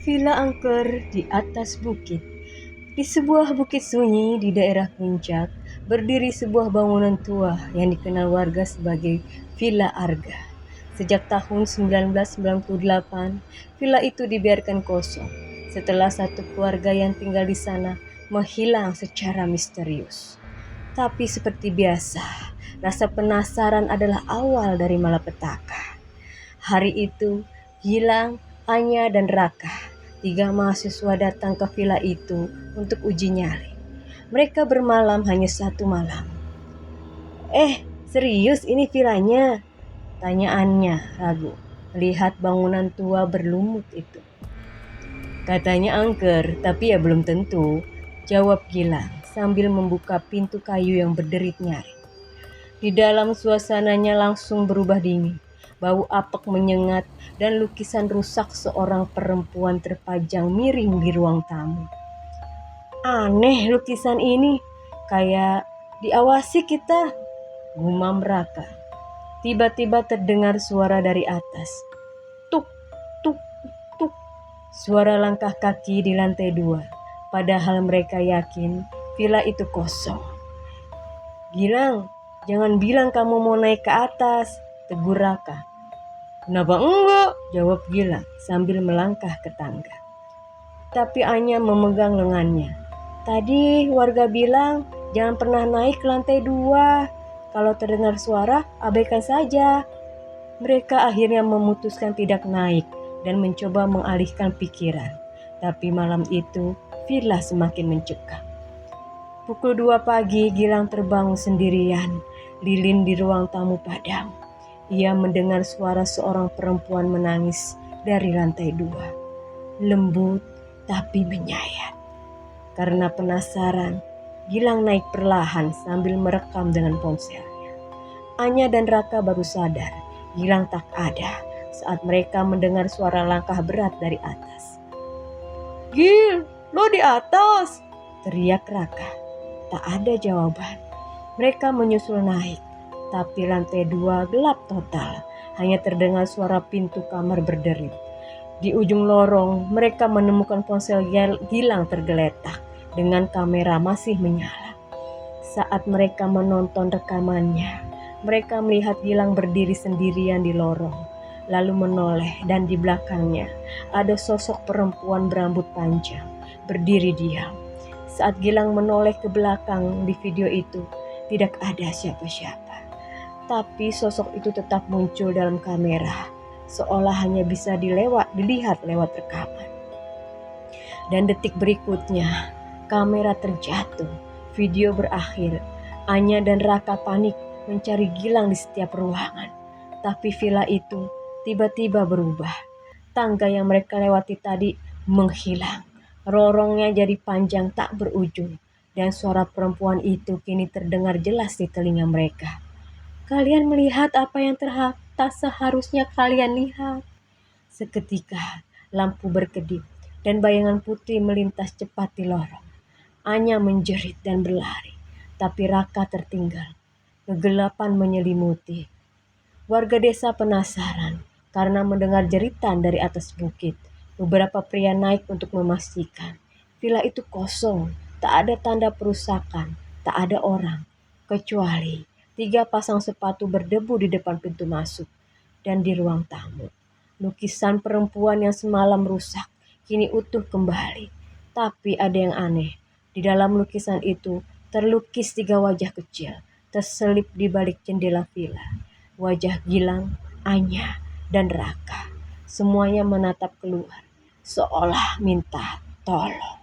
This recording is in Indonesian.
Villa angker di atas bukit. Di sebuah bukit sunyi di daerah puncak, berdiri sebuah bangunan tua yang dikenal warga sebagai Villa Arga. Sejak tahun 1998, villa itu dibiarkan kosong setelah satu keluarga yang tinggal di sana menghilang secara misterius. Tapi seperti biasa, rasa penasaran adalah awal dari malapetaka. Hari itu, Gilang, Anya, dan Raka, tiga mahasiswa datang ke villa itu untuk uji nyali. Mereka bermalam hanya satu malam. Serius ini villanya? Tanyaannya ragu, melihat bangunan tua berlumut itu. Katanya angker, tapi ya belum tentu, jawab Gilang sambil membuka pintu kayu yang berderit nyaring. Di dalam suasananya langsung berubah dingin. Bau apek menyengat dan lukisan rusak seorang perempuan terpajang miring di ruang tamu. Aneh lukisan ini, kayak diawasi kita, gumam Raka. Tiba-tiba terdengar suara dari atas. Tuk, tuk, tuk. Suara langkah kaki di lantai 2. Padahal mereka yakin villa itu kosong. Gilang, jangan bilang kamu mau naik ke atas, tegur Raka. Kenapa enggak? Jawab Gilang sambil melangkah ke tangga. Tapi Anya memegang lengannya. Tadi warga bilang jangan pernah naik ke lantai 2. Kalau terdengar suara, abaikan saja. Mereka akhirnya memutuskan tidak naik dan mencoba mengalihkan pikiran. Tapi malam itu, villa semakin mencekam. Pukul 2 pagi, Gilang terbangun sendirian. Lilin di ruang tamu padam. Ia mendengar suara seorang perempuan menangis dari lantai 2. Lembut tapi menyayat. Karena penasaran, Gilang naik perlahan sambil merekam dengan ponselnya. Anya dan Raka baru sadar Gilang tak ada saat mereka mendengar suara langkah berat dari atas. Gil, lo di atas! Teriak Raka. Tak ada jawaban. Mereka menyusul naik. Tapi lantai 2 gelap total, hanya terdengar suara pintu kamar berderit. Di ujung lorong, mereka menemukan ponsel Gilang tergeletak dengan kamera masih menyala. Saat mereka menonton rekamannya, mereka melihat Gilang berdiri sendirian di lorong, lalu menoleh dan di belakangnya ada sosok perempuan berambut panjang, berdiri diam. Saat Gilang menoleh ke belakang di video itu, tidak ada siapa-siapa. Tapi sosok itu tetap muncul dalam kamera, seolah hanya bisa dilihat lewat rekaman. Dan detik berikutnya, kamera terjatuh, video berakhir. Anya dan Raka panik mencari Gilang di setiap ruangan. Tapi villa itu tiba-tiba berubah. Tangga yang mereka lewati tadi menghilang. Lorongnya jadi panjang tak berujung. Dan suara perempuan itu kini terdengar jelas di telinga mereka. Kalian melihat apa yang tak seharusnya kalian lihat. Seketika lampu berkedip dan bayangan putih melintas cepat di lorong. Anya menjerit dan berlari, tapi Raka tertinggal. Kegelapan menyelimuti. Warga desa penasaran karena mendengar jeritan dari atas bukit. Beberapa pria naik untuk memastikan villa itu kosong, tak ada tanda perusakan, tak ada orang, kecuali 3 pasang sepatu berdebu di depan pintu masuk dan di ruang tamu. Lukisan perempuan yang semalam rusak kini utuh kembali. Tapi ada yang aneh. Di dalam lukisan itu terlukis 3 wajah kecil terselip di balik jendela villa. Wajah Gilang, Anya, dan Raka. Semuanya menatap keluar seolah minta tolong.